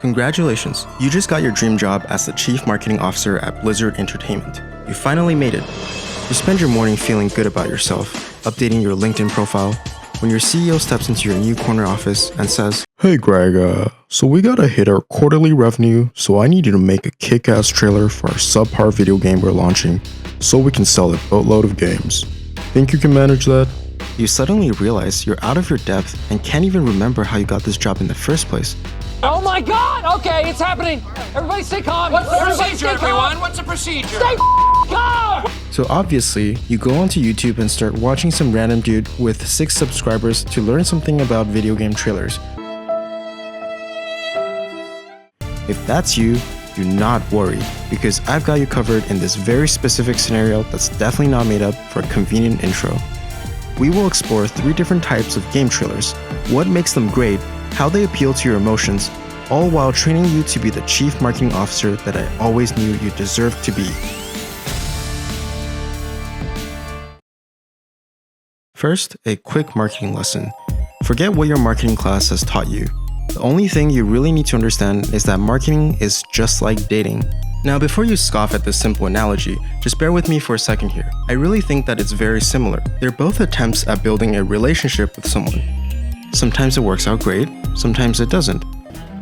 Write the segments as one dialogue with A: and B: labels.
A: Congratulations, you just got your dream job as the Chief Marketing Officer at Blizzard Entertainment. You finally made it. You spend your morning feeling good about yourself, updating your LinkedIn profile, when your CEO steps into your new corner office and says, "Hey Greg, so we gotta hit our quarterly revenue, so I need you to make a kick-ass trailer for our subpar video game we're launching, so we can sell a boatload of games. Think you can manage that?" You suddenly realize you're out of your depth and can't even remember how you got this job in the first place.
B: Oh my God! Okay, it's happening. Everybody stay calm.
C: What's the procedure, everyone? What's the procedure?
B: Stay calm!
A: So obviously, you go onto YouTube and start watching some random dude with 6 subscribers to learn something about video game trailers. If that's you, do not worry, because I've got you covered in this very specific scenario that's definitely not made up for a convenient intro. We will explore 3 different types of game trailers, what makes them great, how they appeal to your emotions, all while training you to be the Chief Marketing Officer that I always knew you deserved to be. First, a quick marketing lesson. Forget what your marketing class has taught you. The only thing you really need to understand is that marketing is just like dating. Now, before you scoff at this simple analogy, just bear with me for a second here. I really think that it's very similar. They're both attempts at building a relationship with someone. Sometimes it works out great, sometimes it doesn't.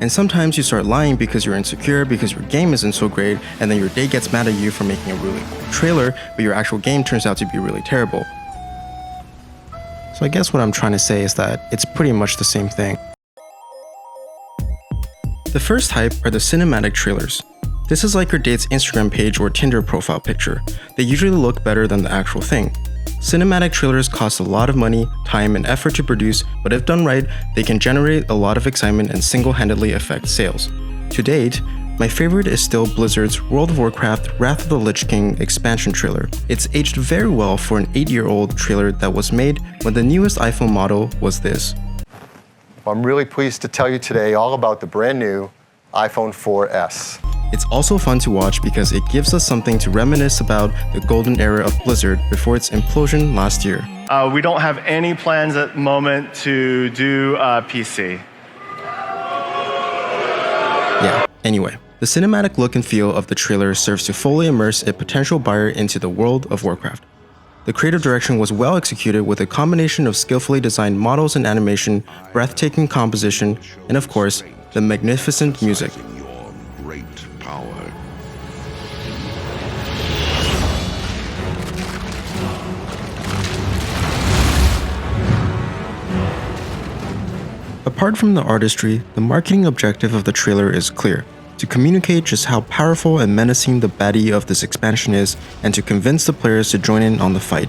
A: And sometimes you start lying because you're insecure because your game isn't so great, and then your date gets mad at you for making a really cool trailer, but your actual game turns out to be really terrible. So I guess what I'm trying to say is that it's pretty much the same thing. The first type are the cinematic trailers. This is like your date's Instagram page or Tinder profile picture. They usually look better than the actual thing. Cinematic trailers cost a lot of money, time, and effort to produce, but if done right, they can generate a lot of excitement and single-handedly affect sales. To date, my favorite is still Blizzard's World of Warcraft Wrath of the Lich King expansion trailer. It's aged very well for an 8-year-old trailer that was made when the newest iPhone model was this.
D: I'm really pleased to tell you today all about the brand new iPhone 4S.
A: It's also fun to watch because it gives us something to reminisce about the golden era of Blizzard before its implosion last year.
E: We don't have any plans at the moment to do PC.
A: Yeah, anyway, the cinematic look and feel of the trailer serves to fully immerse a potential buyer into the world of Warcraft. The creative direction was well executed with a combination of skillfully designed models and animation, breathtaking composition, and of course, the magnificent music. Apart from the artistry, the marketing objective of the trailer is clear: to communicate just how powerful and menacing the baddie of this expansion is, and to convince the players to join in on the fight.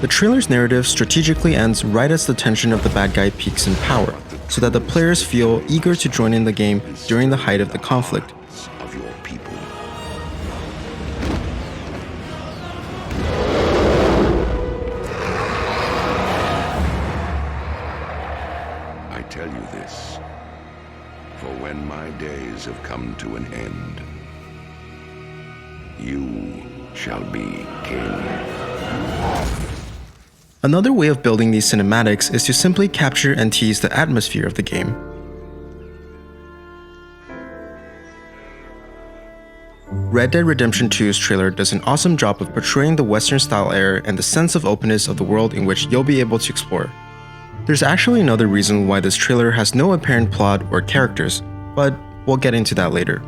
A: The trailer's narrative strategically ends right as the tension of the bad guy peaks in power, so that the players feel eager to join in the game during the height of the conflict.
F: I tell you this, for when my days have come to an end, you shall be king.
A: Another way of building these cinematics is to simply capture and tease the atmosphere of the game. Red Dead Redemption 2's trailer does an awesome job of portraying the Western-style air and the sense of openness of the world in which you'll be able to explore. There's actually another reason why this trailer has no apparent plot or characters, but we'll get into that later.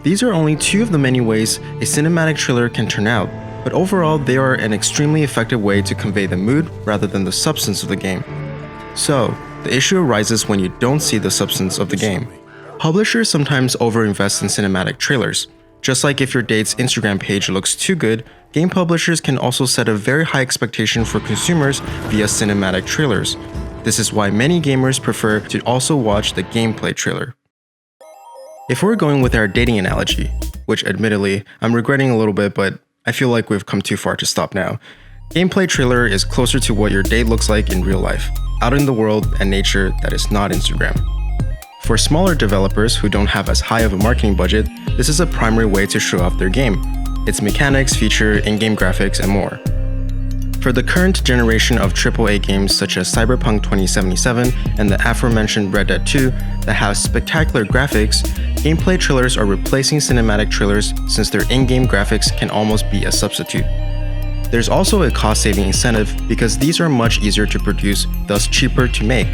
A: These are only 2 of the many ways a cinematic trailer can turn out, but overall they are an extremely effective way to convey the mood rather than the substance of the game. So, the issue arises when you don't see the substance of the game. Publishers sometimes overinvest in cinematic trailers. Just like if your date's Instagram page looks too good, game publishers can also set a very high expectation for consumers via cinematic trailers. This is why many gamers prefer to also watch the gameplay trailer. If we're going with our dating analogy, which admittedly I'm regretting a little bit, but I feel like we've come too far to stop now, gameplay trailer is closer to what your date looks like in real life, out in the world and nature that is not Instagram. For smaller developers who don't have as high of a marketing budget, this is a primary way to show off their game, its mechanics, feature, in-game graphics, and more. For the current generation of AAA games such as Cyberpunk 2077 and the aforementioned Red Dead 2 that have spectacular graphics, gameplay trailers are replacing cinematic trailers since their in-game graphics can almost be a substitute. There's also a cost-saving incentive because these are much easier to produce, thus cheaper to make.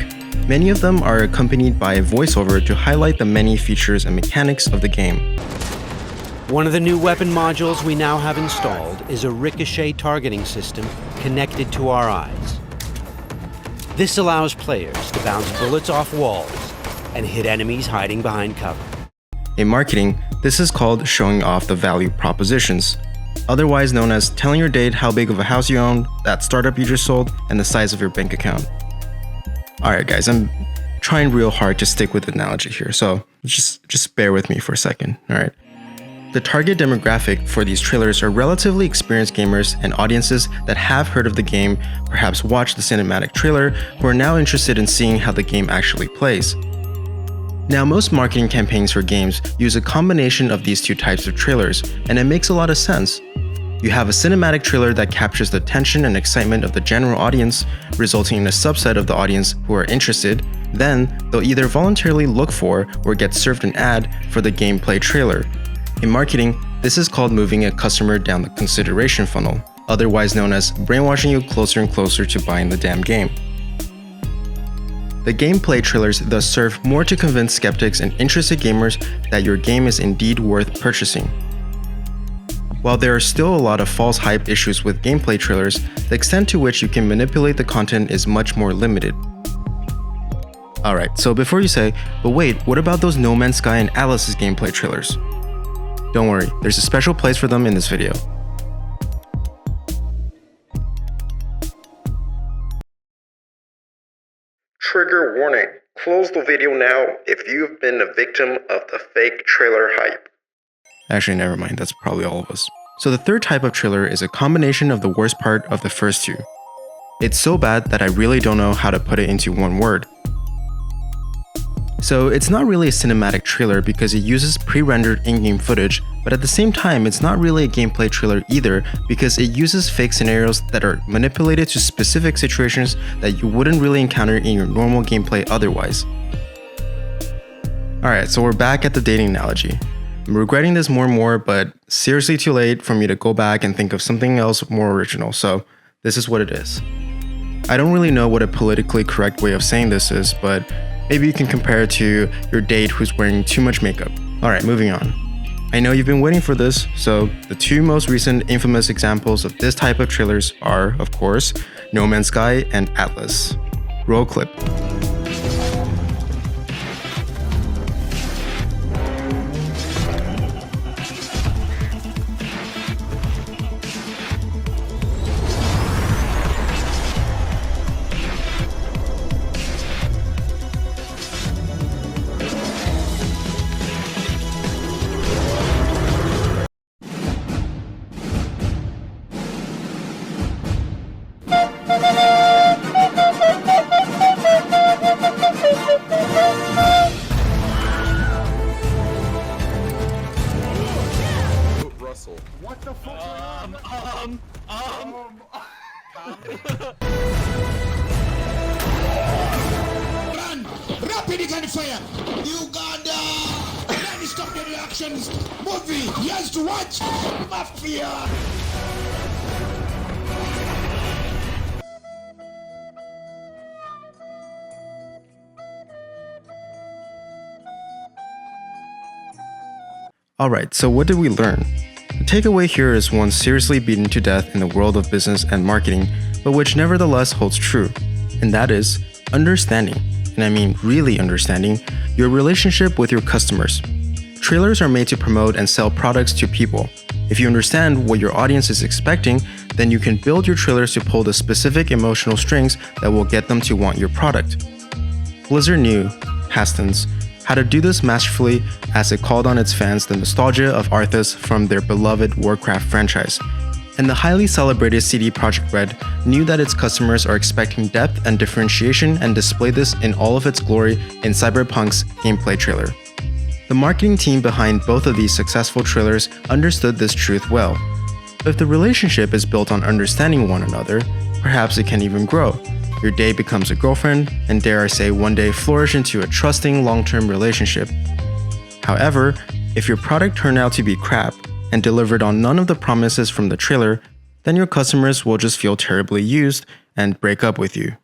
A: Many of them are accompanied by a voiceover to highlight the many features and mechanics of the game.
G: One of the new weapon modules we now have installed is a ricochet targeting system connected to our eyes. This allows players to bounce bullets off walls and hit enemies hiding behind cover.
A: In marketing, this is called showing off the value propositions, otherwise known as telling your date how big of a house you own, that startup you just sold, and the size of your bank account. Alright guys, I'm trying real hard to stick with the analogy here, so just bear with me for a second, alright? The target demographic for these trailers are relatively experienced gamers and audiences that have heard of the game, perhaps watched the cinematic trailer, who are now interested in seeing how the game actually plays. Now, most marketing campaigns for games use a combination of these two types of trailers, and it makes a lot of sense. You have a cinematic trailer that captures the tension and excitement of the general audience, resulting in a subset of the audience who are interested. Then, they'll either voluntarily look for or get served an ad for the gameplay trailer. In marketing, this is called moving a customer down the consideration funnel, otherwise known as brainwashing you closer and closer to buying the damn game. The gameplay trailers thus serve more to convince skeptics and interested gamers that your game is indeed worth purchasing. While there are still a lot of false hype issues with gameplay trailers, the extent to which you can manipulate the content is much more limited. Alright, so before you say, but wait, what about those No Man's Sky and Atlas's gameplay trailers? Don't worry, there's a special place for them in this video. Trigger warning. Close the video now if you've been a victim of the fake trailer hype. Actually, never mind, that's probably all of us. So the third type of trailer is a combination of the worst part of the first two. It's so bad that I really don't know how to put it into one word. So it's not really a cinematic trailer because it uses pre-rendered in-game footage, but at the same time it's not really a gameplay trailer either because it uses fake scenarios that are manipulated to specific situations that you wouldn't really encounter in your normal gameplay otherwise. Alright, so we're back at the dating analogy. I'm regretting this more and more, but seriously too late for me to go back and think of something else more original, so this is what it is. I don't really know what a politically correct way of saying this is, but maybe you can compare it to your date who's wearing too much makeup. Alright, moving on. I know you've been waiting for this, so the two most recent infamous examples of this type of trailers are, of course, No Man's Sky and Atlas. Roll clip.
D: What the fuck?
H: Run! Rapid gunfire! Uganda! Let me stop the reactions! Movie! Yes to watch! Mafia!
A: Alright, so what did we learn? The takeaway here is one seriously beaten to death in the world of business and marketing, but which nevertheless holds true, and that is understanding, and I mean really understanding, your relationship with your customers. Trailers are made to promote and sell products to people. If you understand what your audience is expecting, then you can build your trailers to pull the specific emotional strings that will get them to want your product. Blizzard knew, Hastings, how to do this masterfully as it called on its fans the nostalgia of Arthas from their beloved Warcraft franchise. And the highly celebrated CD Projekt Red knew that its customers are expecting depth and differentiation and displayed this in all of its glory in Cyberpunk's gameplay trailer. The marketing team behind both of these successful trailers understood this truth well. If the relationship is built on understanding one another, perhaps it can even grow. Your day becomes a girlfriend, and dare I say one day flourish into a trusting long-term relationship. However, if your product turned out to be crap and delivered on none of the promises from the trailer, then your customers will just feel terribly used and break up with you.